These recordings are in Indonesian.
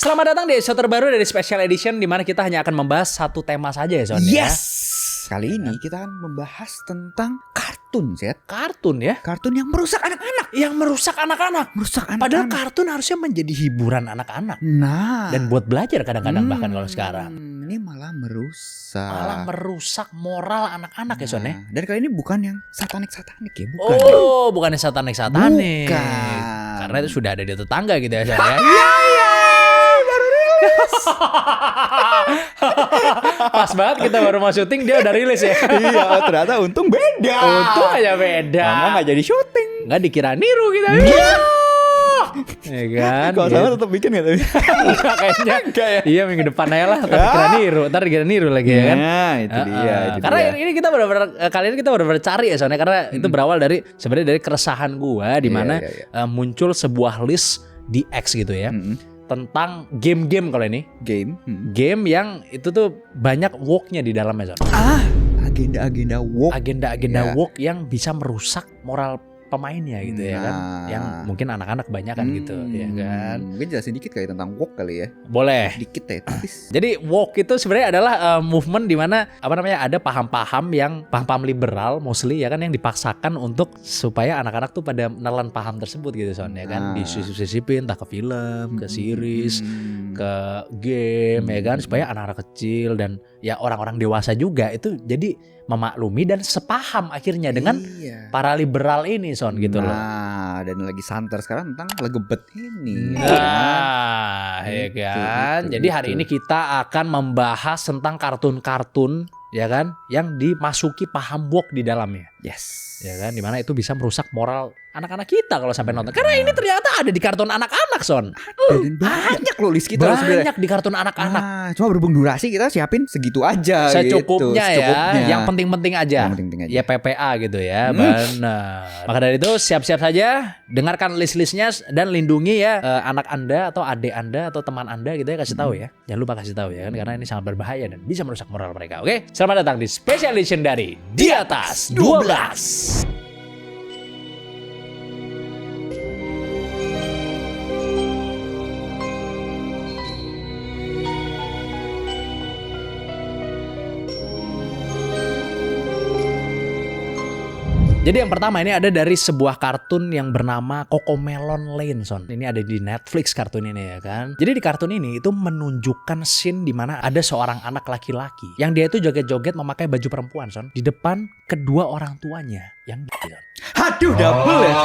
Selamat datang di episode terbaru dari Special Edition, di mana kita hanya akan membahas satu tema saja ya Son. Yes. Kali ini kita akan membahas tentang kartun, Zed. Kartun ya. Kartun yang merusak anak-anak. Yang merusak anak-anak. Merusak anak-anak. Padahal kartun harusnya menjadi hiburan anak-anak. Nah. Dan buat belajar kadang-kadang bahkan kalau sekarang. Ini malah merusak. Malah merusak moral anak-anak ya Son ya. Dan kali ini bukan yang satanik ya, bukan. Oh, bukannya satanik-satanik. Bukan. Karena itu sudah ada di tetangga gitu ya Son ya. Baru rilis. Pas banget kita baru mau syuting dia udah rilis ya. Iya, ternyata untung beda. Untung aja beda. Mama gak jadi syuting. Nggak dikira niru kita. Ya kan. Kalau sama tetap bikin gak tapi? Enggak kayaknya. ya. Iya minggu depan aja lah. Ntar dikira niru. Ntar dikira niru lagi ya kan. Nah itu dia. Karena ini kita benar-benar kali ini kita benar-benar cari ya soalnya. Karena itu berawal dari sebenarnya dari keresahan gua di mana muncul sebuah list di X gitu ya. Tentang game-game kalau ini. Game yang itu tuh banyak woke-nya di dalamnya Son. Agenda-agenda woke. Agenda-agenda woke yang bisa merusak moral pemainnya gitu ya kan. Yang mungkin anak-anak kebanyakan gitu ya kan. Mungkin jelasin dikit kali tentang woke kali ya. Boleh. Dikit ya tipis. Jadi woke itu sebenarnya adalah movement di mana ada paham-paham yang paham-paham liberal mostly ya kan, yang dipaksakan untuk supaya anak-anak tuh pada menelan paham tersebut gitu Son ya kan. Disisipin entah ke film, ke series, ke game ya kan, supaya anak-anak kecil dan ya orang-orang dewasa juga itu jadi memaklumi dan sepaham akhirnya dengan para liberal ini Son gitu loh. Nah, dan lagi santer sekarang tentang legebet ini. Nah, ya kan. Jadi hari ini kita akan membahas tentang kartun-kartun ya kan yang dimasuki paham woke di dalamnya. Yes. Ya kan, dimana itu bisa merusak moral anak-anak kita kalau sampai nonton. Karena ini ternyata ada di kartun anak-anak Son. Dan banyak loh list kita sebenarnya. Banyak di kartun anak-anak. Cuma berhubung durasi kita siapin segitu aja. Secukupnya gitu. Ya. Yang penting-penting aja. Ya PPA gitu ya. Benar. Maka dari itu siap-siap saja dengarkan list-listnya dan lindungi ya anak Anda atau adik Anda atau teman Anda gitu ya, kasih tahu ya. Jangan lupa kasih tahu ya kan, karena ini sangat berbahaya dan bisa merusak moral mereka. Oke? Selamat datang di Special Edition dari Di Atas 12. Jadi yang pertama ini ada dari sebuah kartun yang bernama CoComelon Lane Son. Ini ada di Netflix kartun ini ya kan. Jadi di kartun ini itu menunjukkan scene di mana ada seorang anak laki-laki yang dia itu joget-joget memakai baju perempuan Son di depan kedua orang tuanya yang gitu. Aduh, double ya.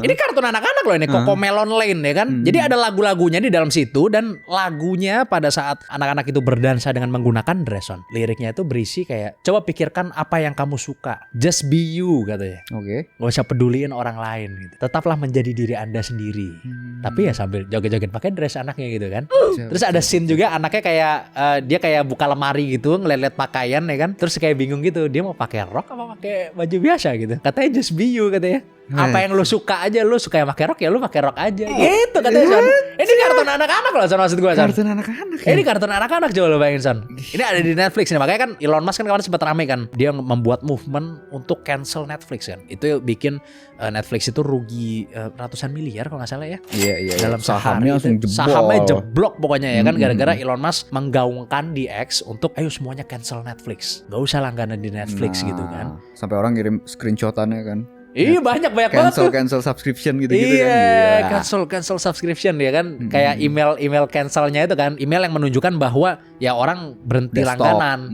Ini kartun anak-anak loh ini, CoComelon Lane ya kan. Jadi ada lagu-lagunya di dalam situ, dan lagunya pada saat anak-anak itu berdansa dengan menggunakan dress Son. Liriknya itu berisi kayak, coba pikirkan apa yang kamu suka, just be you katanya. Oke. Gak usah peduliin orang lain gitu. Tetaplah menjadi diri Anda sendiri. Tapi ya sambil joget-joget pakai dress anaknya gitu kan. Terus ada scene juga anaknya kayak dia kayak buka lemari gitu, ngeliat pakaian ya kan. Terus kayak bingung gitu, dia mau pakai rok apa pakai baju biasa gitu. Katanya just be you katanya. Apa yang lu suka aja, lu suka yang pakai rok ya lu pakai rok aja. Gitu katanya Son. Ini kartun anak-anak loh Son, maksud gue Son. Kartun anak-anak. Ini kartun anak-anak coba lo bayangin Son. Ini ada di Netflix nih. Makanya kan Elon Musk kan kemarin sempat rame kan. Dia membuat movement untuk cancel Netflix kan. Itu bikin Netflix itu rugi ratusan miliar kalau gak salah ya. Iya. Dalam sahamnya langsung jebol. Sahamnya jeblok pokoknya ya kan. Gara-gara Elon Musk menggaungkan di X untuk ayo semuanya cancel Netflix. Gak usah langganan di Netflix gitu kan. Sampai orang ngirim screenshotannya kan. Iya banyak banget tuh. Cancel subscription gitu kan. Iya, cancel subscription ya kan. Kayak email cancelnya itu kan, email yang menunjukkan bahwa ya orang berhenti langganan.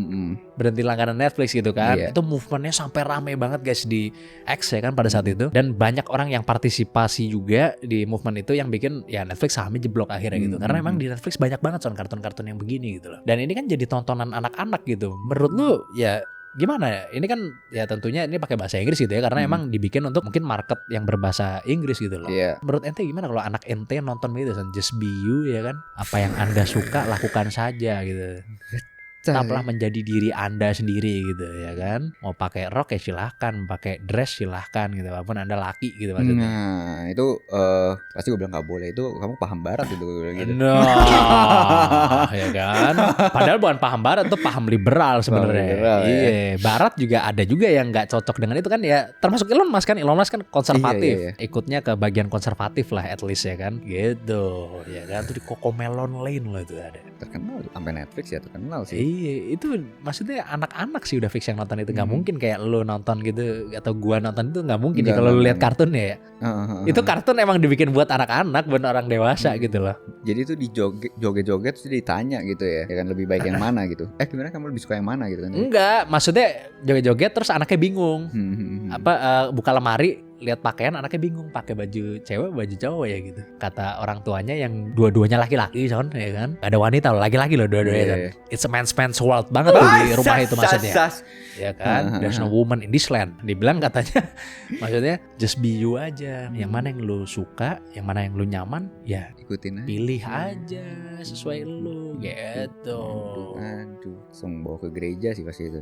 Berhenti langganan Netflix gitu kan. Itu movementnya sampai rame banget guys di X ya kan pada saat itu. Dan banyak orang yang partisipasi juga di movement itu yang bikin ya Netflix sahamnya jeblok akhirnya gitu. Karena emang di Netflix banyak banget Son kartun-kartun yang begini gitu loh. Dan ini kan jadi tontonan anak-anak gitu. Menurut lu ya gimana ya? Ini kan ya tentunya ini pakai bahasa Inggris gitu ya, karena emang dibikin untuk mungkin market yang berbahasa Inggris gitu loh. Menurut ente gimana kalau anak ente nonton gitu Son, just be you ya kan? Apa yang Anda suka lakukan saja gitu. Tetaplah menjadi diri Anda sendiri gitu ya kan. Mau pakai rok ya silahkan, pakai dress silahkan gitu, walaupun Anda laki gitu maksudnya. Nah itu pasti gue bilang nggak boleh, itu kamu paham barat itu gitu. Nah, ya kan. Padahal bukan paham barat, itu paham liberal sebenarnya. Iya, barat juga ada juga yang nggak cocok dengan itu kan ya. Termasuk Elon Musk kan konservatif. Iya. Ikutnya ke bagian konservatif lah at least ya kan. Gitu. Ya kan, tuh di Cocomelon Lane loh itu ada. Terkenal sampai Netflix ya, terkenal sih. Iya, itu maksudnya anak-anak sih udah fix yang nonton itu. Nggak mungkin kayak lo nonton gitu atau gua nonton itu nggak mungkin ya kalau lo lihat kartunnya ya. Itu kartun emang dibikin buat anak-anak, buat orang dewasa gitu loh. Jadi itu di joget-joget terus ditanya gitu ya kan lebih baik yang mana gitu. Gimana kamu lebih suka yang mana gitu kan? Enggak, maksudnya joget-joget terus anaknya bingung. Buka lemari lihat pakaian, anaknya bingung pakai baju cewek baju cowok ya gitu. Kata orang tuanya yang dua-duanya laki-laki Son ya kan. Gak ada wanita loh, laki-laki loh dua-duanya kan. It's a man's world banget tuh di rumah itu maksudnya. Ya kan, there's no woman in this land. Dibilang katanya maksudnya just be you aja. Yang mana yang lu suka, yang mana yang lu nyaman, ya ikutin aja. Pilih aja sesuai lu gitu. Aduh, langsung bawa ke gereja sih pasti itu.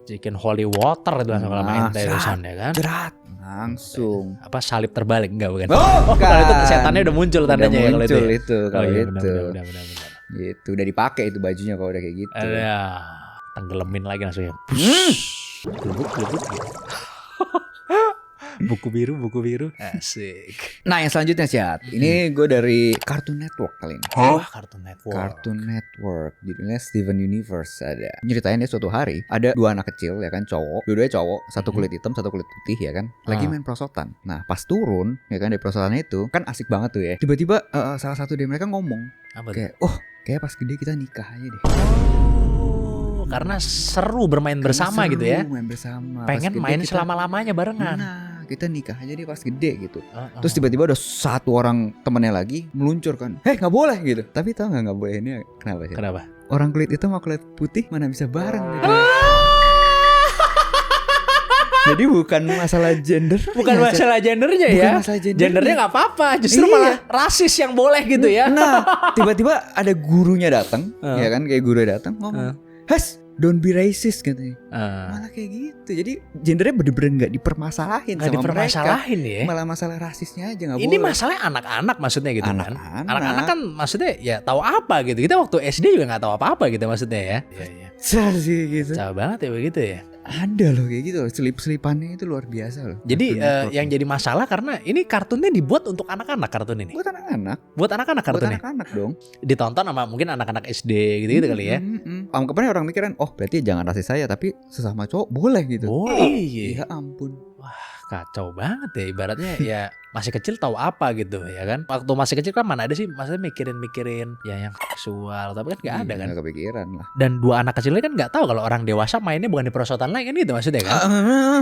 Chicken holy water itu langsung main terusan ya kan. Jerat langsung. Apa salib terbalik enggak bukan? Kalau itu setannya udah muncul tandanya ya kalau itu. Kalau itu. Benar. Gitu udah dipakai itu bajunya kalau udah kayak gitu. Tenggelamin lagi langsung ya. Gelubuk gitu. Buku biru asik. Nah yang selanjutnya Siat, ini gue dari Cartoon Network kali ini. Cartoon Network judulnya Steven Universe. Ada nyeritain dia suatu hari ada dua anak kecil ya kan, cowok, dua-duanya cowok, satu kulit hitam satu kulit putih ya kan, lagi main prosotan. Nah pas turun ya kan dari prosotannya itu kan asik banget tuh ya, tiba-tiba salah satu dari mereka ngomong kayak kayak pas gede kita nikah aja deh. Karena seru bermain bersama gitu ya. Main bersama. Pengen main selama-lamanya barengan. Nah, kita nikah aja deh pas gede gitu. Terus tiba-tiba ada satu orang temennya lagi meluncur kan. Nggak boleh gitu. Tapi tau nggak boleh ini kenapa sih? Kenapa? Orang kulit hitam sama kulit putih mana bisa bareng gitu. Jadi bukan masalah gender. Bukan masalah gendernya ya. Gendernya nggak apa-apa. Justru malah rasis yang boleh gitu ya. Nah, tiba-tiba ada gurunya datang, ya kan, kayak guru datang ngomong, don't be racist katanya. Malah kayak gitu. Jadi gendernya bener-bener gak dipermasalahin sama mereka. Ya. Malah masalah rasisnya aja gak boleh. Ini masalahnya anak-anak maksudnya gitu kan. Anak-anak kan maksudnya ya tahu apa gitu. Kita waktu SD juga gak tahu apa-apa gitu maksudnya ya. Iya. Car sih gitu. Jauh banget ya begitu ya. Ada loh kayak gitu loh. Selip-selipannya itu luar biasa loh. Jadi yang jadi masalah karena ini kartunnya dibuat untuk anak-anak kartun ini. Buat anak-anak. Buat anak-anak kartunnya. Buat anak-anak dong. Ditonton sama mungkin anak-anak SD gitu kali ya. Anggapannya orang mikirin, berarti jangan rasis saya, tapi sesama cowok boleh gitu. Boleh. Ya ampun. Wah kacau banget ya. Ibaratnya ya masih kecil tahu apa gitu ya kan. Waktu masih kecil kan mana ada sih maksudnya mikirin ya yang seksual. Tapi kan gak ada kan. Gak kepikiran lah. Dan dua anak kecilnya kan gak tahu kalau orang dewasa mainnya bukan di perosotan lain kan gitu maksudnya kan.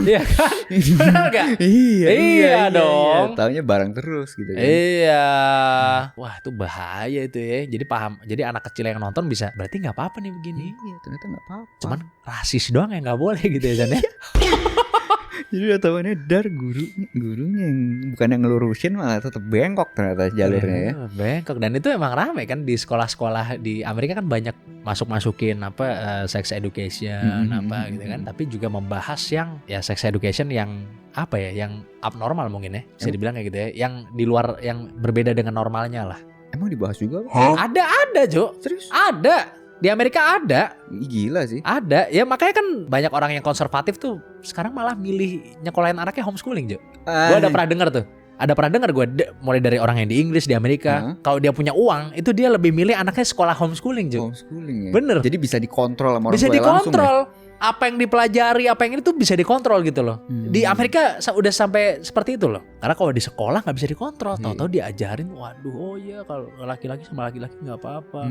Iya kan. Benar gak? Iya dong. Taunya bareng terus gitu kan. Iya. Wah itu bahaya itu ya. Jadi paham. Jadi anak kecil yang nonton bisa berarti gak apa-apa nih begini. Iya ternyata gak apa-apa. Cuman rasis doang yang gak boleh gitu ya San ya. Jadi udah tahuannya gurunya yang bukan yang ngelurusin malah tetap bengkok ternyata jalurnya ya. Bengkok, dan itu emang rame kan di sekolah-sekolah di Amerika kan banyak masukin sex education gitu kan. Tapi juga membahas yang ya sex education yang apa ya, yang abnormal mungkin ya bisa dibilang kayak gitu ya, yang di luar, yang berbeda dengan normalnya lah. Emang dibahas juga? Ada Jo. Serius? Ada. Di Amerika ada. Gila sih. Ada. Ya makanya kan banyak orang yang konservatif tuh sekarang malah milih nyekolahin anaknya homeschooling, Jo. Gue ada pernah dengar tuh. Gue mulai dari orang yang di Inggris, di Amerika. Kalau dia punya uang, itu dia lebih milih anaknya sekolah homeschooling, Jo. Homeschooling ya. Bener. Jadi bisa dikontrol sama orang tua langsung. Bisa dikontrol. Ya? Apa yang dipelajari, apa yang itu bisa dikontrol gitu loh. Di Amerika udah sampai seperti itu loh. Karena kalau di sekolah nggak bisa dikontrol. Tahu-tahu diajarin, waduh, kalau laki-laki sama laki-laki nggak apa-apa.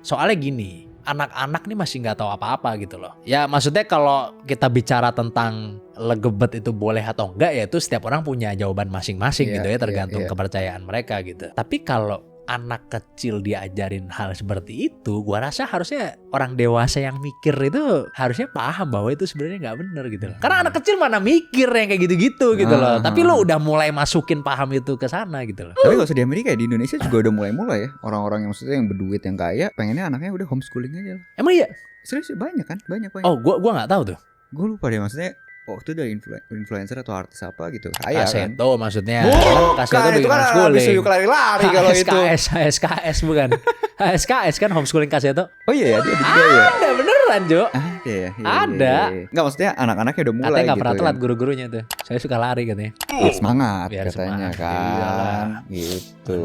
Soalnya gini, anak-anak nih masih nggak tahu apa-apa gitu loh. Ya maksudnya kalau kita bicara tentang legebet itu boleh atau enggak, ya itu setiap orang punya jawaban masing-masing gitu ya, tergantung kepercayaan mereka gitu. Tapi kalau anak kecil diajarin hal seperti itu, gua rasa harusnya orang dewasa yang mikir itu harusnya paham bahwa itu sebenarnya nggak benar gitu loh. Karena anak kecil mana mikir yang kayak gitu-gitu gitu loh. Tapi lo udah mulai masukin paham itu ke sana gitu loh. Tapi nggak usah di Amerika ya, di Indonesia juga udah mulai ya orang-orang yang maksudnya yang berduit yang kaya pengennya anaknya udah homeschooling aja lah. Emang iya? Serius banyak kan? Banyak. Oh, gua nggak tahu tuh. Gue lupa deh maksudnya. Waktu itu ada influencer atau artis apa gitu. Kaya Kaseto kan? Maksudnya. Kaseto itu kan habis yuk lari-lari kalau itu. HSKS bukan. HSKS kan homeschooling Kaseto. Oh iya ya, dia juga ya. Ada beneran, Jo. Ada ya. Ada. Enggak maksudnya anak-anaknya udah mulai katanya gitu. Katanya gak pernah telat guru-gurunya tuh. Saya suka lari katanya. Biar semangat biar katanya semangat, kan. iyalah. Gitu.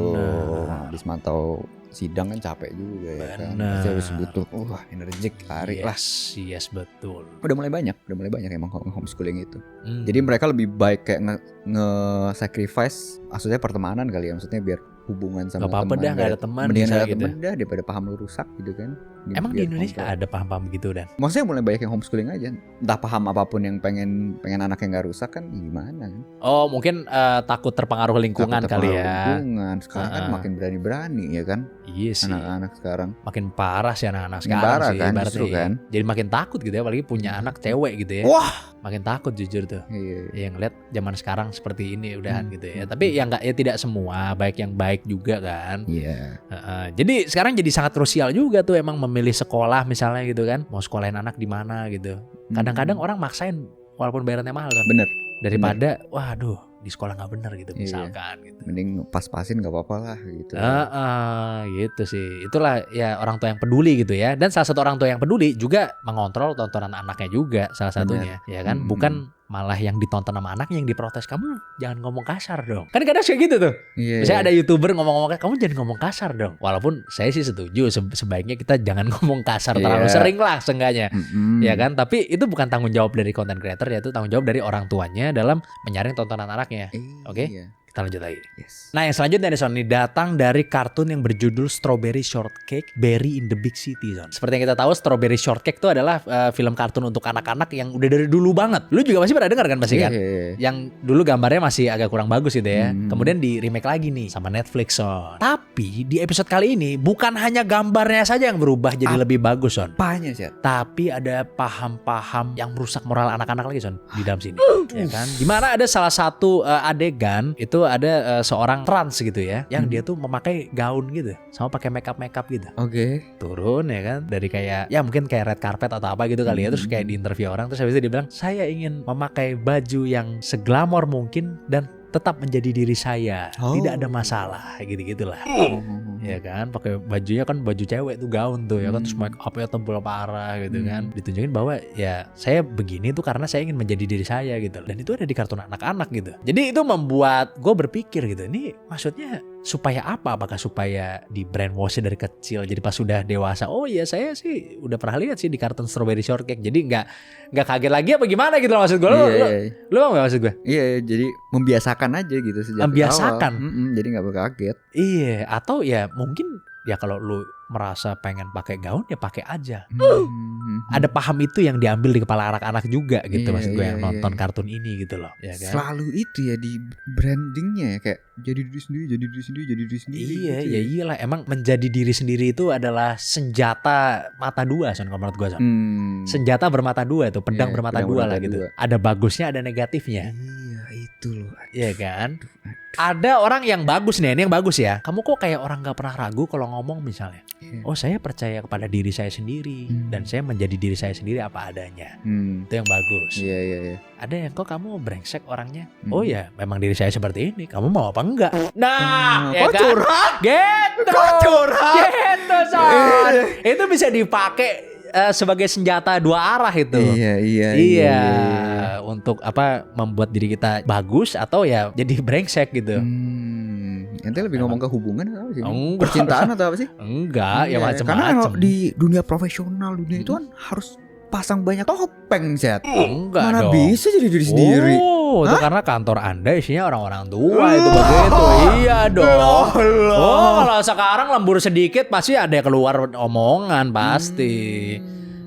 Habis mantau sidang kan capek juga ya kan. Pasti harus butuh energik lari lah. Yes, betul. Udah mulai banyak emang homeschooling itu. Jadi mereka lebih baik kayak nge-sacrifice maksudnya pertemanan kali ya, maksudnya biar hubungan sama teman. Gak apa-apa dah, gak ada teman. Mendingan gak ada gitu. teman dah daripada paham lu rusak gitu kan. Emang di Indonesia ada paham-paham gitu Dan? Maksudnya mulai banyak yang homeschooling aja. Entah paham apapun yang pengen anaknya gak rusak kan gimana kan. Oh mungkin takut terpengaruh lingkungan kali ya. Lingkungan. Sekarang kan makin berani-berani ya kan. Iya sih. Anak-anak sekarang makin parah sih anak-anak sekarang parah sih kan, justru kan. Jadi makin takut gitu ya, apalagi punya anak cewek gitu ya. Wah, makin takut jujur tuh. Iya. Yang ngeliat zaman sekarang seperti ini udahan gitu ya. Tapi ya nggak, ya tidak semua, baik yang baik juga kan. Iya. Jadi sekarang jadi sangat krusial juga tuh emang memilih sekolah misalnya gitu kan. Mau sekolahin anak di mana gitu. Kadang-kadang orang maksain walaupun bayarannya mahal kan. Bener. Daripada waduh di sekolah nggak bener gitu misalkan gitu. Mending pas-pasin gak apa-apa lah gitu. Gitu sih. Itulah ya orang tua yang peduli gitu ya. Dan salah satu orang tua yang peduli juga mengontrol tontonan anaknya juga salah satunya. Ya kan. Bukan malah yang ditonton sama anaknya yang diprotes, kamu jangan ngomong kasar dong. Kan kadang kayak gitu tuh. Misalnya ada YouTuber ngomong-ngomong, kamu jangan ngomong kasar dong. Walaupun saya sih setuju sebaiknya kita jangan ngomong kasar terlalu sering lah seenggaknya. Ya kan. Tapi itu bukan tanggung jawab dari content creator, yaitu tanggung jawab dari orang tuanya dalam menyaring tontonan anaknya. Oke? Kita lanjut lagi. Nah yang selanjutnya nih Son, ini datang dari kartun yang berjudul Strawberry Shortcake, Berry in the Big City Son. Seperti yang kita tahu, Strawberry Shortcake itu adalah film kartun untuk anak-anak yang udah dari dulu banget. Lu juga pasti pernah dengar kan pasti kan? Yang dulu gambarnya masih agak kurang bagus gitu ya. Kemudian di remake lagi nih sama Netflix Son. Tapi di episode kali ini bukan hanya gambarnya saja yang berubah jadi lebih bagus Son. Apanya sih? Tapi ada paham-paham yang merusak moral anak-anak lagi Son di dalam sini. Ya kan? Dimana ada salah satu adegan itu ada seorang trans gitu ya, yang dia tuh memakai gaun gitu, sama pakai makeup gitu. Turun ya kan, dari kayak ya mungkin kayak red carpet atau apa gitu kali ya, terus kayak di interview orang, terus habis itu dia bilang saya ingin memakai baju yang seglamor mungkin dan tetap menjadi diri saya, tidak ada masalah gitu-gitulah. Ya kan, pakai bajunya kan baju cewek tuh, gaun tuh ya kan, terus make up-nya tebal parah gitu kan. Ditunjukin bahwa ya saya begini tuh karena saya ingin menjadi diri saya gitu. Dan itu ada di kartun anak-anak gitu. Jadi itu membuat gue berpikir gitu, ini maksudnya supaya apa? Apakah supaya di brainwash dari kecil, jadi pas sudah dewasa, oh iya saya sih udah pernah lihat sih di kartun Strawberry Shortcake, jadi nggak kaget lagi apa gimana gitu loh maksud gue. Lu paham gak maksud gue? Iya, jadi membiasakan aja gitu sejak membiasakan awal. Jadi nggak berkaget. Iya, atau ya mungkin ya kalau lu merasa pengen pakai gaun ya pakai aja. Ada paham itu yang diambil di kepala anak-anak juga gitu, maksud gue yang nonton kartun ini gitu loh. Ya kan? Selalu itu ya di brandingnya ya, kayak jadi diri sendiri. Iya, gitu ya iyalah, emang menjadi diri sendiri itu adalah senjata mata dua Son, kalau menurut gue Son. Senjata bermata dua itu, pedang bermata dua lah gitu. Ada bagusnya, ada negatifnya. Iya, itu loh. Iya kan? Ada orang yang bagus nih, ini yang bagus ya. Kamu kok kayak orang gak pernah ragu kalau ngomong misalnya. Oh saya percaya kepada diri saya sendiri dan saya menjadi diri saya sendiri apa adanya. Itu yang bagus. Iya. Ada yang kok kamu brengsek orangnya. Oh ya memang diri saya seperti ini. Kamu mau apa enggak? Nah ya kok kan? Curhat? Gitu. Kok curhat? Gitu Son. Itu bisa dipakai sebagai senjata dua arah itu. Iya. Untuk apa, membuat diri kita bagus atau ya jadi brengsek gitu. Nanti lebih ngomong ke hubungan atau apa sih? Enggak. Percintaan atau apa sih? Enggak, ya macam-macam. Karena di dunia profesional itu kan harus pasang banyak topeng, Zat. Enggak Mana dong. bisa jadi diri sendiri? Oh, itu karena kantor Anda isinya orang-orang tua itu begitu. Iya dong. Oh, kalau sekarang lembur sedikit pasti ada yang keluar omongan pasti.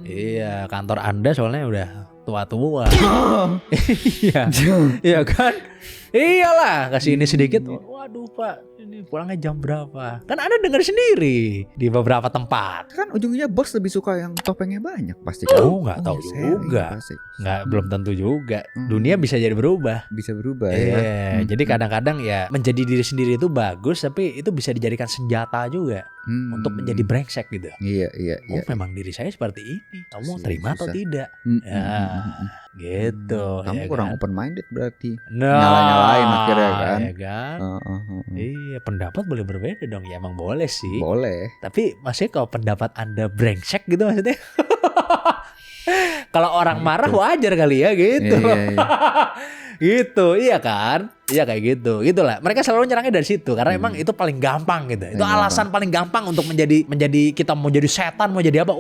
Iya, kantor Anda soalnya udah tua-tua. Iya. Iya kan? Iyalah, kasih ini sedikit. Waduh Pak, ini pulangnya jam berapa? Kan Anda dengar sendiri di beberapa tempat. Kan ujungnya bos lebih suka yang topengnya banyak pasti. Oh, nggak tahu juga. Nggak, belum tentu juga. Dunia bisa jadi berubah. Bisa berubah ya. Jadi kadang-kadang ya menjadi diri sendiri itu bagus, tapi itu bisa dijadikan senjata juga untuk menjadi brengsek gitu. Iya. Oh, memang diri saya seperti ini. Kamu terima atau tidak? Gitu. Kamu ya kurang kan? open minded berarti. Nah, Nyala-nyalain akhirnya kan. Ya kan? Iya, pendapat boleh berbeda dong. Ya emang boleh sih. Boleh. Tapi maksudnya kalau pendapat Anda brengsek gitu maksudnya. Kalau orang marah wajar kali ya gitu. Iya. Gitu, iya kan? Iya kayak gitu. Gitulah. Mereka selalu nyerangnya dari situ karena emang itu paling gampang gitu. Itu alasan paling gampang untuk menjadi kita mau jadi setan, mau jadi apa?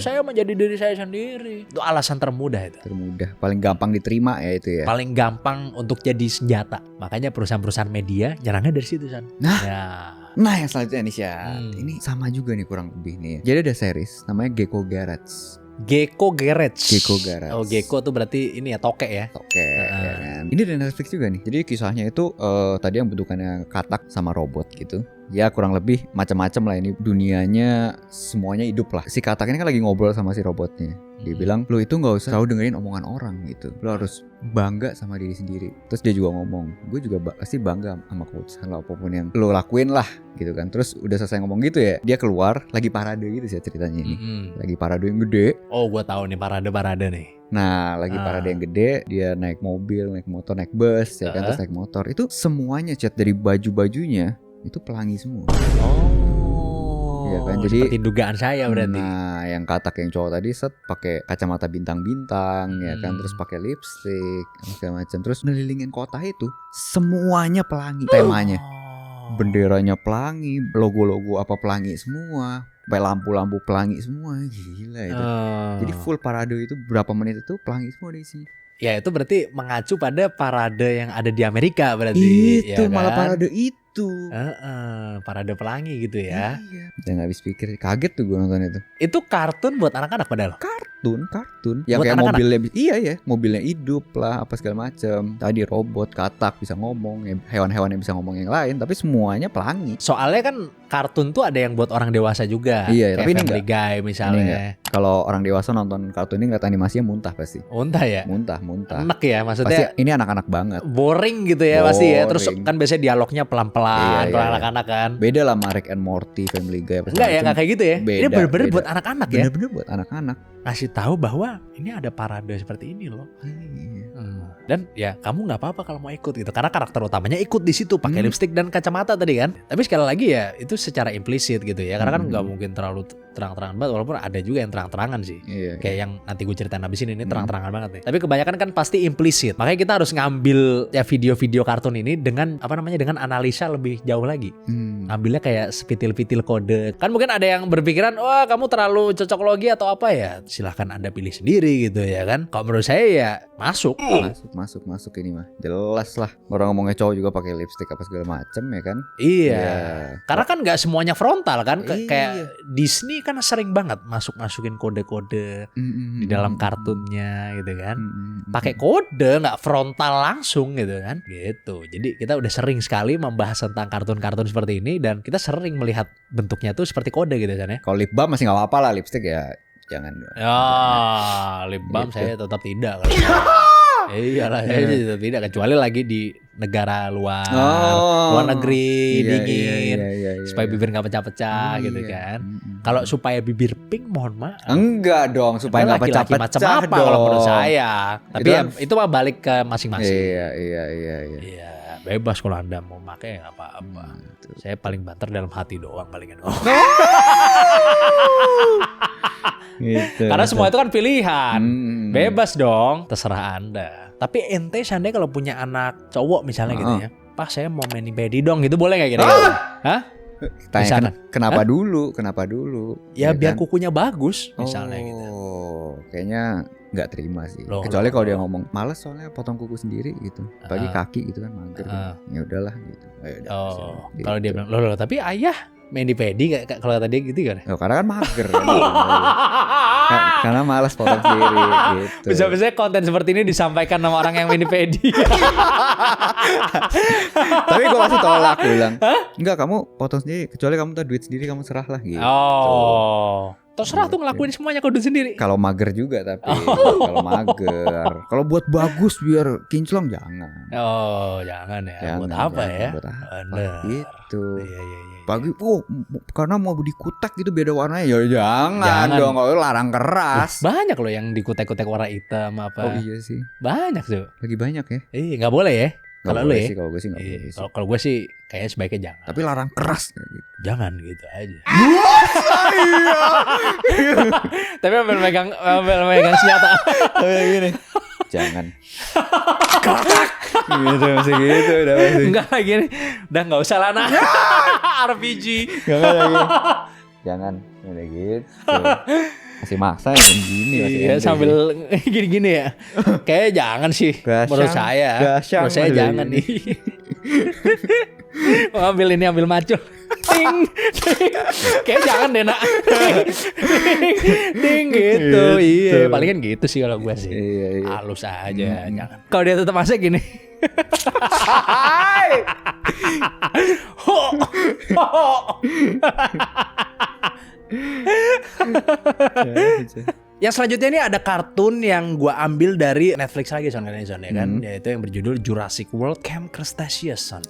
Saya menjadi diri saya sendiri. Itu alasan termudah itu. Termudah, paling gampang diterima ya itu ya. Paling gampang untuk jadi senjata. Makanya perusahaan-perusahaan media nyerangnya dari situ, San. Nah, yang selanjutnya nih, Syah. Ini sama juga nih kurang lebih nih. Jadi ada series namanya Gecko Garage. Gecko Garage. Oh, Gecko tuh berarti ini ya tokek ya. Ya kan. Ini dari Netflix juga nih. Jadi kisahnya itu tadi yang bentukannya katak sama robot gitu. Ya kurang lebih macam-macam lah ini dunianya, semuanya hidup lah. Si katak ini kan lagi ngobrol sama si robotnya. Dia bilang, "Lu itu nggak usah selalu dengerin omongan orang gitu. Lu harus bangga sama diri sendiri." Terus dia juga ngomong, "Gue juga pasti bangga sama keputusan lo apapun yang lu lakuin lah." Gitu kan. Terus udah selesai ngomong gitu ya, dia keluar lagi parade gitu sih ceritanya ini. Lagi parade yang gede. Oh, gue tahu nih parade nih. Nah, lagi parade yang gede, dia naik mobil, naik motor, naik bus, ya kan, terus naik motor. Itu semuanya cat dari baju-bajunya itu pelangi semua. Ya kan, jadi seperti dugaan saya berarti. Nah, yang katak yang cowok tadi pakai kacamata bintang-bintang, ya kan, terus pakai lipstick, segala macam. Terus ngelilingin kota itu semuanya pelangi temanya. Benderanya pelangi, logo-logo apa pelangi semua. Sampai lampu-lampu pelangi semua. Gila itu. Jadi full parade itu berapa menit itu pelangi semua di sini. Ya itu berarti mengacu pada parade yang ada di Amerika berarti. Itu ya malah kan? parade itu. Parade pelangi gitu ya. Iya. Udah gak habis pikir, kaget tuh gue nonton itu. Itu kartun buat anak-anak padahal. Kartun. Yang buat kayak anak-anak? mobilnya, iya ya, mobilnya hidup lah, apa segala macam. Tadi robot, katak bisa ngomong, ya, hewan-hewan yang bisa ngomong yang lain, tapi semuanya pelangi. Soalnya kan kartun tuh ada yang buat orang dewasa juga. Iya, kayak tapi ini Family Guy misalnya. Kalau orang dewasa nonton kartun ini ngeliat animasinya muntah pasti. Muntah ya? Muntah. Enak ya maksudnya. Pasti ini anak-anak banget. Boring gitu ya pasti ya. Terus kan biasanya dialognya pelan-pelan, Iya. anak-anak kan. Beda lah sama Rick and Morty, Family Guy. Enggak ya, enggak kayak gitu ya. Ini bener-bener buat anak-anak ya. Bener-bener buat anak-anak. Ngasih tahu bahwa ini ada parade seperti ini loh. Dan ya kamu nggak apa-apa kalau mau ikut gitu, karena karakter utamanya ikut di situ pakai lipstick dan kacamata tadi kan. Tapi sekali lagi ya itu secara implisit gitu ya, karena kan nggak mungkin terlalu terang-terangan banget, walaupun ada juga yang terang-terangan sih. Kayak yang nanti gue ceritain abis ini terang-terangan banget nih. Tapi kebanyakan kan pasti implisit. Makanya kita harus ngambil ya video-video kartun ini dengan dengan analisa lebih jauh lagi. Ngambilnya kayak sepitil-pitil kode. Kan mungkin ada yang berpikiran, wah kamu terlalu cocok logi atau apa ya. Silahkan Anda pilih sendiri gitu ya kan. Kalau menurut saya ya masuk ini mah. Jelas lah. Orang ngomongnya cowok juga pakai lipstick apa segala macem ya kan. Iya. Karena kan nggak semuanya frontal kan. Kayak Disney kan sering banget masukin kode-kode di dalam kartunnya gitu kan. Pakai kode, nggak frontal langsung gitu kan. Gitu. Jadi kita udah sering sekali membahas tentang kartun-kartun seperti ini, dan kita sering melihat bentuknya tuh seperti kode gitu kan ya. Kalau lip balm masih nggak apa-apa lah, lipstick ya jangan. Lip balm gitu. Saya tetap tidak. Iyalah, saya tidak, kecuali lagi di negara luar negeri dingin, supaya bibir nggak pecah-pecah gitu kan. Kalau supaya bibir pink, mohon maaf. Enggak dong, supaya nggak pecah-pecah macam apa dong. kalau menurut saya. Tapi itu mah balik ke masing-masing. Iya. Bebas kalau Anda mau pakai nggak apa-apa. Saya paling banter dalam hati doang palingan. Gitu, karena semua itu kan pilihan. Bebas dong, terserah Anda. Tapi ente seandainya kalau punya anak cowok misalnya gitu ya, Pak saya mau mani pedi dong gitu, boleh gak kira-kira? Hah? Tanya kenapa dulu? Ya biar kan? Kukunya bagus misalnya gitu. Kayaknya nggak terima sih. Kecuali kalau dia ngomong males soalnya potong kuku sendiri gitu. Apalagi kaki gitu kan mager. Ya udahlah gitu. Kalau dia bilang, loh, tapi ayah Mani-pedi kalau kata dia gitu kan? Karena kan mager kan. Karena malas potong sendiri gitu. Bisa-bisa konten seperti ini disampaikan sama orang yang mani-pedi. Tapi gue masih tolak, gue bilang enggak, kamu potong sendiri, kecuali kamu tuh duit sendiri kamu serah lah gitu. Terserah tuh ngelakuin semuanya kode sendiri. Kalau mager juga tapi kalau mager. Kalau buat bagus biar kinclong jangan. Jangan ya. Buat apa ya? Buat apa? Gitu. Iya. Pagi karena mau dikutak gitu beda warnanya. Ya jangan dong, kalau larang keras. Banyak loh yang dikutek-kutek warna hitam apa. Oh iya sih. Banyak tuh. Lagi banyak ya? Iya, enggak boleh ya. Kalau lu ya? Kalau gue sih enggak boleh sih. Kalau gue sih kayaknya sebaiknya jangan. Tapi larang keras gitu. Jangan gitu aja. Tapi ambil megang senjata. Gini. Jangan. Gitu masih gitu udah masih. Enggak lagi nih. Udah enggak usah lah nah. RPG. Enggak lagi. Jangan. Udah gitu. Masih maksa ya gini Iya sambil gini-gini ya. Kayaknya jangan sih. Menurut saya jangan nih. Ambil macul. Ting. Kayak jangan deh nak. Ting gitu. Iya, palingan gitu sih kalau gue sih. Iya. Halus aja, jangan. Kalau dia tetap masuk gini. Yang selanjutnya ini ada kartun yang gua ambil dari Netflix lagi ya kan, yaitu yang berjudul Jurassic World Camp Cretaceous son.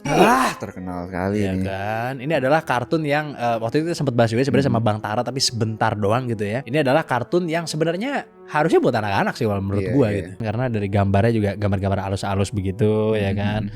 Terkenal sekali ya ini. Kan, ini adalah kartun yang waktu itu sempat bahas juga sebenarnya sama Bang Tara tapi sebentar doang gitu ya. Ini adalah kartun yang sebenarnya harusnya buat anak-anak sih kalau menurut gua gitu. Karena dari gambarnya juga gambar-gambar halus-halus begitu ya kan.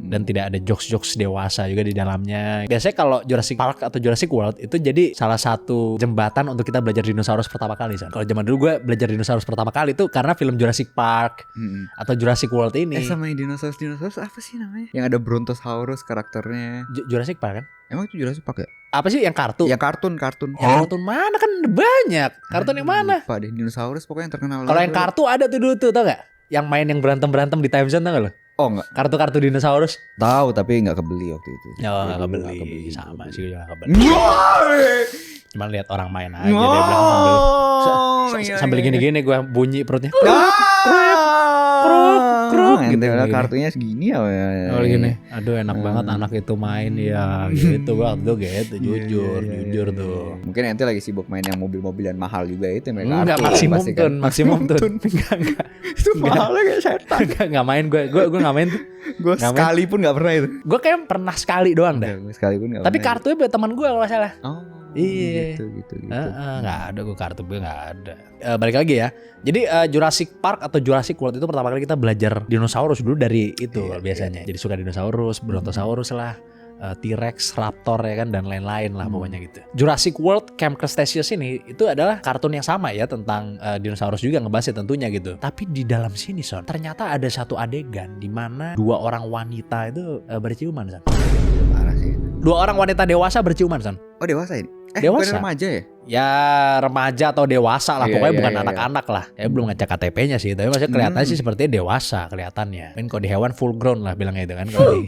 Dan tidak ada jokes-jokes dewasa juga di dalamnya. Biasanya kalau Jurassic Park atau Jurassic World itu jadi salah satu jembatan untuk kita belajar dinosaurus pertama kali son. Kalau zaman dulu gue belajar dinosaurus pertama kali itu karena film Jurassic Park atau Jurassic World ini. Sama yang dinosaurus apa sih namanya? Yang ada Brontosaurus karakternya. Jurassic Park kan? Emang itu Jurassic Park ya? Apa sih yang kartun? Yang kartun. Yang kartun mana kan banyak. Kartun yang mana? Lupa deh, dinosaurus pokoknya yang terkenal. Kalau yang kartu ada tuh dulu tuh, tau gak? Yang main yang berantem di time zone tau gak lo? Oh enggak. Kartu dinosaurus. Tahu tapi enggak kebeli waktu itu. Enggak kebeli. Sama sih juga enggak kebeli. Cuma lihat orang main aja dia bilang sambil gini-gini gue bunyi perutnya. Kruk gitu. Kartunya segini ya. Oh gini. Aduh enak banget anak itu main ya gitu waktu gitu jujur tuh. Mungkin nanti lagi sibuk main yang mobil-mobilan mahal juga itu mereka. Enggak maksimum tuh. Enggak. Itu mahalnya kayak setan. Enggak main gue enggak main tuh. Gue sekali pun enggak pernah itu. Gue kayak pernah sekali doang dah. Sekali pun enggak. Tapi kartunya buat teman gue kalau enggak salah. Oh. Iya. Gitu. Nggak ada gue kartu gue nggak ada. Balik lagi ya. Jadi Jurassic Park atau Jurassic World itu pertama kali kita belajar dinosaurus dulu dari itu biasanya. Jadi suka dinosaurus, Brontosaurus lah, T-Rex, Raptor ya kan dan lain-lain lah pokoknya gitu. Jurassic World Camp Cretaceous ini itu adalah kartun yang sama ya tentang dinosaurus juga ngebahasnya tentunya gitu. Tapi di dalam sini son ternyata ada satu adegan di mana dua orang wanita itu berciuman son. Parah sih. Dua orang wanita dewasa berciuman son. Oh dewasa ini? Dewasa. Bukan remaja ya? Ya remaja atau dewasa lah pokoknya bukan anak-anak lah. Belum ngecek KTP-nya sih, tapi maksudnya kelihatannya sih sepertinya dewasa kelihatannya. Mungkin kalau di hewan full grown lah bilangnya itu kan. Kalau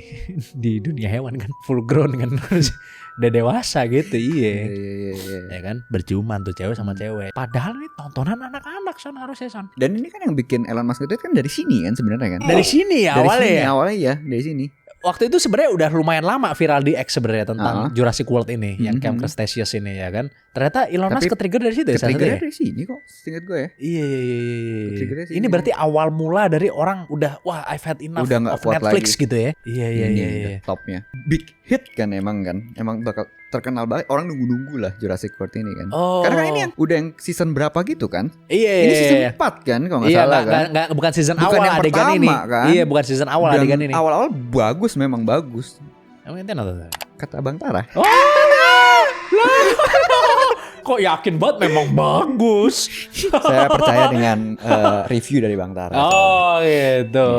di dunia hewan kan full grown kan. Udah dewasa gitu, iya. Ya kan, berciuman tuh cewek sama cewek. Padahal ini tontonan anak-anak son harusnya son. Dan ini kan yang bikin Elon Musk itu kan dari sini kan sebenarnya kan. Dari sini ya awalnya. Awalnya ya, dari sini. Waktu itu sebenarnya udah lumayan lama viral di X sebenarnya tentang Jurassic World ini, yang Camp Cretaceous ini ya kan. Ternyata Elon Musk ke-trigger dari situ ya. Ke-trigger dari sini kok, seingat gue ya. Iya. Ini berarti awal mula dari orang udah wah I've had enough of Netflix lagi. Gitu ya. Iya. Topnya. Big hit kan emang bakal terkenal banget. Orang nunggu-nunggu lah Jurassic World ini kan. Karena kan ini yang udah yang season berapa gitu kan. Iya. Ini season 4 kan kalau gak salah kan. Bukan season awal adegan ini. Kan? Iya bukan season awal adegan ini. Awal-awal bagus memang bagus. Emang itu nonton? Kata Bang Tara. Kok yakin banget memang bagus. Saya percaya dengan review dari Bang Tara. Oh gitu.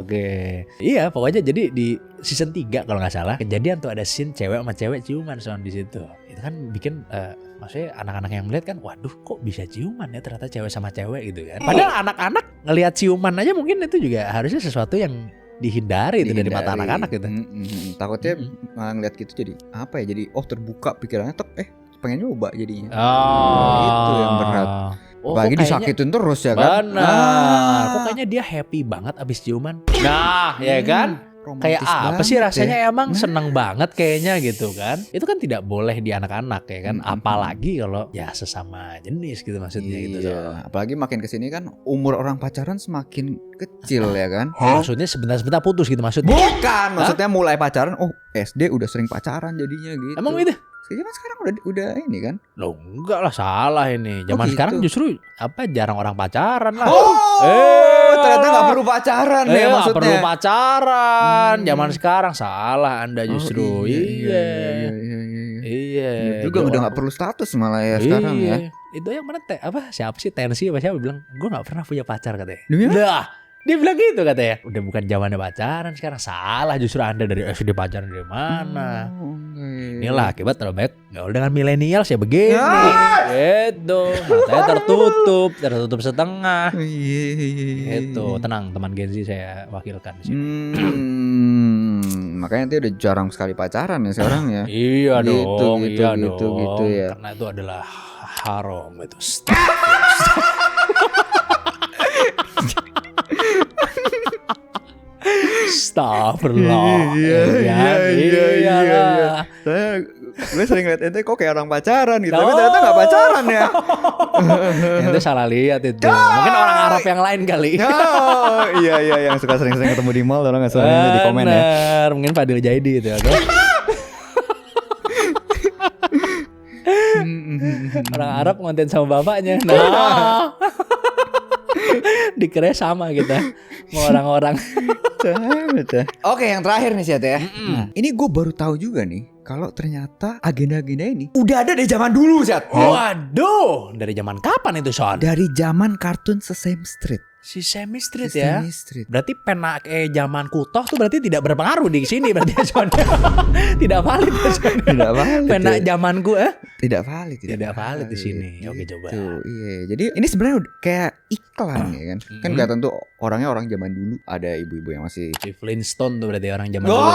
Oke. Iya pokoknya jadi di season 3 kalau gak salah kejadian tuh ada scene cewek sama cewek ciuman son di situ. Itu kan bikin maksudnya anak-anak yang melihat kan waduh kok bisa ciuman ya ternyata cewek sama cewek gitu kan. Padahal anak-anak ngelihat ciuman aja mungkin itu juga harusnya sesuatu yang dihindari itu dari mata anak-anak gitu. Takutnya malah ngeliat gitu jadi apa ya? Jadi terbuka pikirannya pengen nyoba jadinya. Itu yang berat. Apalagi disakitin terus ya kan. Benar. Kok kayaknya dia happy banget abis ciuman. Nah, ya kan? Kayak apa sih rasanya ya? Emang seneng banget kayaknya gitu kan. Itu kan tidak boleh di anak-anak ya kan. Apalagi kalau ya sesama jenis gitu maksudnya gitu. Apalagi makin kesini kan umur orang pacaran semakin kecil ya kan. Maksudnya sebentar-sebentar putus gitu maksudnya. Bukan, maksudnya mulai pacaran. SD udah sering pacaran jadinya gitu. Emang gitu? Zaman sekarang udah ini kan. Loh enggak lah, salah ini. Zaman sekarang justru jarang orang pacaran lah. Ternyata gak perlu pacaran ya maksudnya. Gak perlu pacaran. Zaman sekarang salah Anda justru. Iya. Juga udah gak perlu status malah ya sekarang ya. Itu yang mana siapa sih Tensi apa siapa bilang gue gak pernah punya pacar katanya. Dia bilang gitu katanya. Udah bukan zamannya pacaran sekarang. Salah justru Anda dari SD pacaran dari mana. Inilah akibat terlalu baik gaul dengan milenial ya begini. Gitu. Matanya tertutup setengah. Gitu. Tenang teman Gen Z saya wakilkan di sini. Makanya dia udah jarang sekali pacaran ya sekarang ya. Iya dong. Gitu ya. Karena itu adalah haram itu. Astagfirullah. Iya. Gue sering liat ente kok kayak orang pacaran gitu. Tapi ternyata gak pacaran ya. Ente salah lihat itu. Mungkin orang Arab yang lain kali. Iya yang suka sering-sering ketemu di mall. Orang gak suka di komen ya. Mungkin Fadil Jaidi itu ya. Orang Arab ngonten sama bapaknya. Dikira sama kita mau orang-orang. Oke, yang terakhir nih Siat ya. Nah, ini gue baru tahu juga nih kalau ternyata agenda-agenda ini udah ada dari zaman dulu Siat. Waduh, dari zaman kapan itu Son? Dari zaman kartun Sesame Street. Sesame Street ya. Berarti pena zaman Kutoh tuh berarti tidak berpengaruh di sini berarti Son. Tidak valid. Tidak valid. Pena zamanku Tidak valid di sini. Oke coba. Iya. Jadi ini sebenarnya kayak iklan ya kan. Kan enggak tentu orangnya orang zaman dulu. Ada ibu-ibu yang masih si Flintstone tuh berarti orang zaman dulu.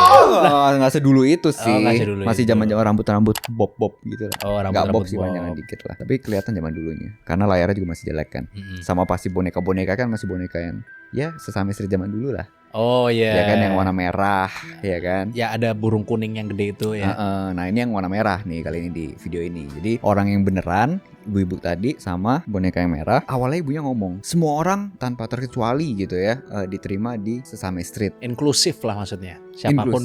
Enggak sedulu itu sih. Masih zaman-zaman rambut-rambut bob gitu lah. Enggak bob sih panjangan dikit lah. Tapi kelihatan zaman dulunya. Karena layarnya juga masih jelek kan. Sama pasti boneka-boneka kan masih boneka yang ya Sesame Street zaman dulu lah. Oh iya. Ya kan yang warna merah, ya kan? Ya ada burung kuning yang gede itu ya. Nah ini yang warna merah nih kali ini di video ini. Jadi orang yang beneran, ibu-ibu tadi sama boneka yang merah. Awalnya ibunya ngomong, semua orang tanpa terkecuali gitu ya diterima di Sesame Street. Inklusif lah maksudnya. Siapapun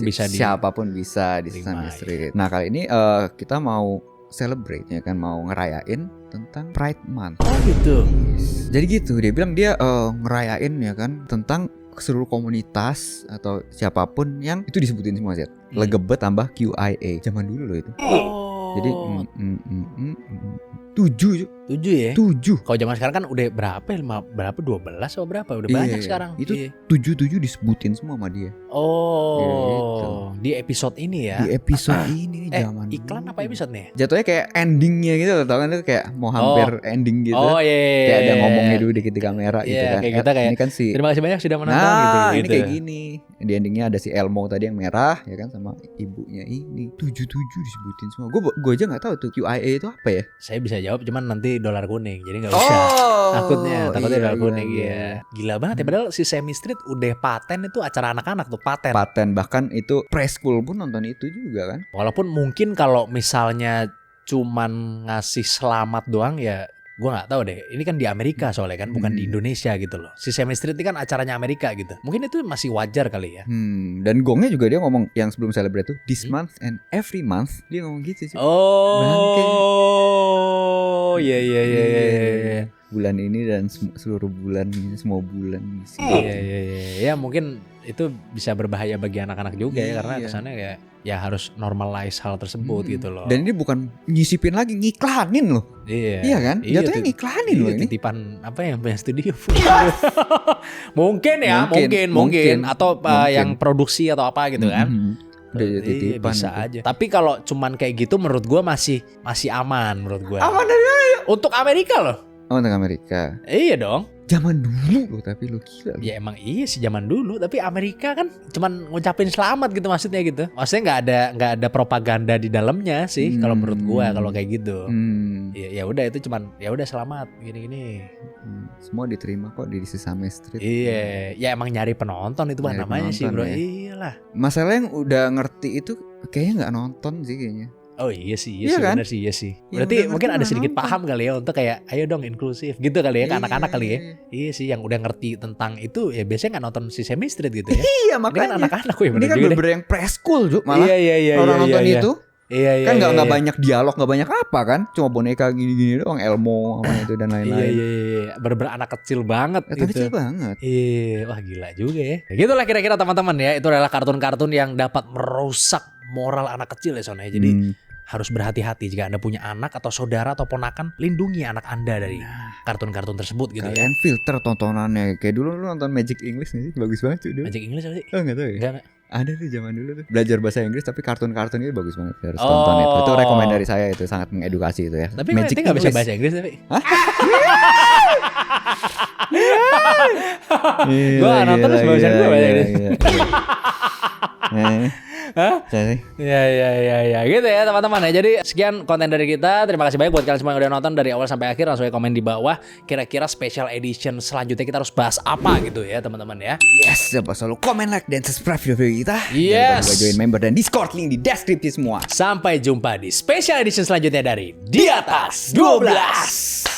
bisa di Sesame Street. Nah kali ini kita mau celebrate ya kan, mau ngerayain tentang Pride Month. Oh gitu. Yes. Jadi gitu dia bilang dia ngerayain ya kan tentang seluruh komunitas atau siapapun yang itu disebutin semua Zed. Legebet tambah QIA. Zaman dulu loh itu. Jadi 7 ya? 7. Kalau zaman sekarang kan udah berapa? 12 atau berapa? Udah banyak sekarang. Itu 7 disebutin semua sama dia. Gitu. Di episode ini ya. Di episode ini zaman iklan apa episode nih? Jatuhnya kayak endingnya gitu loh. Tau kan itu kayak mau hampir ending gitu. Kayak ada ngomongnya dulu dikit di kamera gitu kan. Kayak kita kayak ini kan terima kasih banyak sudah menonton gitu. Ini kayak gini. Di endingnya ada si Elmo tadi yang merah ya kan sama ibunya ini. 7 disebutin semua. Gue aja gak tahu tuh QIA itu apa ya. Saya bisa jawab cuman nanti dolar kuning. Jadi gak usah. Takutnya dolar kuning ya. Gila banget ya. Padahal si Sesame Street udah paten itu acara anak-anak tuh. Paten bahkan itu preschool pun nonton itu juga kan. Walaupun mungkin kalau misalnya cuman ngasih selamat doang ya gue nggak tahu deh. Ini kan di Amerika soalnya kan, bukan di Indonesia gitu loh. Si Sesame Street ini kan acaranya Amerika gitu. Mungkin itu masih wajar kali ya. Dan gongnya juga dia ngomong yang sebelum celebrate tuh this month and every month dia ngomong gitu sih. Iya. Bulan ini dan seluruh bulan, semua bulan. Iya. Ya mungkin itu bisa berbahaya bagi anak-anak juga ya, karena kesannya kayak ya harus normalize hal tersebut gitu loh. Dan ini bukan nyisipin lagi, ngiklanin loh. Iya kan? Jatuhnya ngiklanin loh ini. Titipan apa yang punya studio. Mungkin atau yang produksi atau apa gitu kan. Bisa aja. Tapi kalau cuman kayak gitu menurut gue masih aman menurut gue. Aman dari mana? Untuk Amerika loh. Oh, tentang Amerika. Iya dong. Zaman dulu loh, tapi lu gila. Ya emang iya sih zaman dulu, tapi Amerika kan cuman ngucapin selamat gitu maksudnya gitu. Maksudnya nggak ada propaganda di dalamnya sih kalau menurut gua kalau kayak gitu. Ya udah itu cuman ya udah selamat gini-gini. Semua diterima kok di Sesame Street. Iya, ya emang nyari penonton itu mah namanya sih, Bro. Ya. Iyalah. Masalah yang udah ngerti itu kayaknya nggak nonton sih kayaknya. Oh iya sih, iya sih kan? Bener sih, iya sih. Berarti mungkin ada sedikit paham kali ya untuk kayak ayo dong inklusif gitu kali ya ke anak-anak kali ya. Iya sih, yang udah ngerti tentang itu ya biasanya nggak nonton Sesame Street gitu ya. Iya makanya. Ini kan anak-anak ya. Ini kan bener-bener yang preschool juga malah. Iya, orang nonton itu. Iya. Kan nggak banyak dialog, nggak banyak apa kan? Cuma boneka gini-gini doang, Elmo apa itu dan lain-lain. Iya. Bener-bener anak kecil banget gitu. Kecil banget. Iya, wah gila juga ya. Gitulah kira-kira teman-teman ya. Itu adalah kartun-kartun yang dapat merusak moral anak kecil ya Soalnya. Jadi harus berhati-hati jika Anda punya anak atau saudara atau ponakan, lindungi anak Anda dari kartun-kartun tersebut gitu. Kalian filter tontonannya. Kayak dulu lu nonton Magic English nih, bagus banget tuh. Magic English apa sih? Oh enggak tahu ya? Enggak. Ada tuh zaman dulu tuh. Belajar bahasa Inggris tapi kartun-kartun itu bagus banget. Harus tonton itu. Itu rekomend dari saya, itu sangat mengedukasi itu ya. Tapi Magic enggak bisa bahasa Inggris tapi. Hah? Gua nonton terus bahasa Inggris. Hah? Ya gitu ya teman-teman ya. Jadi sekian konten dari kita. Terima kasih banyak buat kalian semua yang udah nonton dari awal sampai akhir. Langsung aja komen di bawah kira-kira special edition selanjutnya kita harus bahas apa gitu ya teman-teman ya. Yes, jangan selalu komen, like dan subscribe video kita. Yes. Jangan lupa join member dan Discord, link di deskripsi semua. Sampai jumpa di special edition selanjutnya dari Di Atas 12.